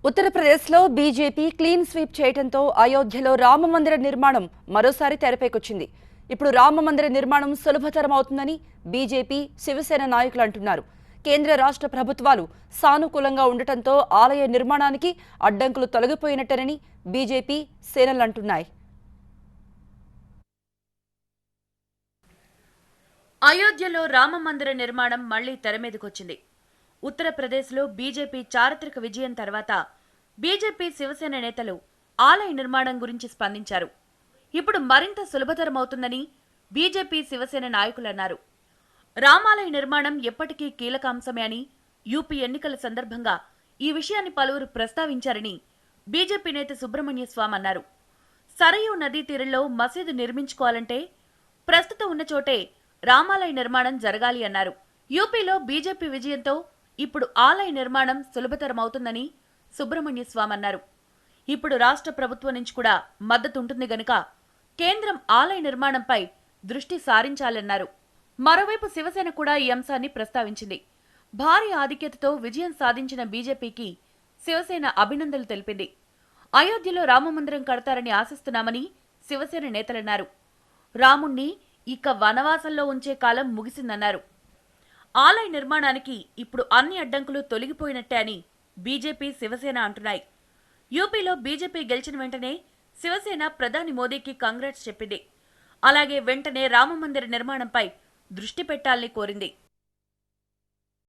ఉత్తరప్రదేశ్లో BJP clean sweep చేయడంతో అయోధ్యలో రామమందిర నిర్మాణం మరోసారి తెరపైకొచ్చింది. ఇప్పుడు రామమందిర నిర్మాణం సులభతరం అవుతుందని బీజేపీ, శివసేన నాయకులు అంటున్నారు. కేంద్ర రాష్ట్ర ప్రభుత్వాలు సానుకూలంగా ఉండటంతో ఆలయ నిర్మాణానికి అడ్డంకులు తొలగిపోయినట్టేనని బీజేపీ, సేనలు అంటున్నాయి. అయోధ్యలో రామమందిర నిర్మాణం మళ్లీ తెరమీదకొచ్చింది. ఉత్తరప్రదేశ్లో బీజేపీ చారిత్రక విజయం తర్వాత బీజేపీ, శివసేన నేతలు ఆలయ నిర్మాణం గురించి స్పందించారు. ఇప్పుడు మరింత సులభతరమవుతుందని బీజేపీ, శివసేన నాయకులు అన్నారు. రామాలయ నిర్మాణం ఎప్పటికీ కీలక అంశమే అని, యూపీ ఎన్నికల సందర్భంగా ఈ విషయాన్ని పలువురు ప్రస్తావించారని బీజేపీ నేత సుబ్రహ్మణ్య స్వామి అన్నారు. సరయూ నదీ తీరంలో మసీదు నిర్మించుకోవాలంటే ప్రస్తుతం ఉన్న చోటే రామాలయ నిర్మాణం జరగాలి అన్నారు. యూపీలో బీజేపీ విజయంతో ఇప్పుడు ఆలయ నిర్మాణం సులభతరమవుతుందని సుబ్రహ్మణ్య స్వామి అన్నారు. ఇప్పుడు రాష్ట్ర ప్రభుత్వం నుంచి కూడా మద్దతు ఉంటుంది గనుక కేంద్రం ఆలయ నిర్మాణంపై దృష్టి సారించాలన్నారు. మరోవైపు శివసేన కూడా ఈ అంశాన్ని ప్రస్తావించింది. భారీ ఆధిక్యతతో విజయం సాధించిన బీజేపీకి శివసేన అభినందనలు తెలిపింది. అయోధ్యలో రామమందిరం కడతారని ఆశిస్తున్నామని శివసేన నేతలన్నారు. రాముణ్ణి ఇక వనవాసంలో ఉంచే కాలం ముగిసిందన్నారు. ఆలయ నిర్మాణానికి ఇప్పుడు అన్ని అడ్డంకులు తొలగిపోయినట్టే అని బీజేపీ, శివసేన అంటున్నాయి. యూపీలో బీజేపీ గెలిచిన వెంటనే శివసేన ప్రధాని మోదీకి కంగ్రాట్స్ చెప్పింది. అలాగే వెంటనే రామమందిర నిర్మాణంపై దృష్టి పెట్టాలని కోరింది.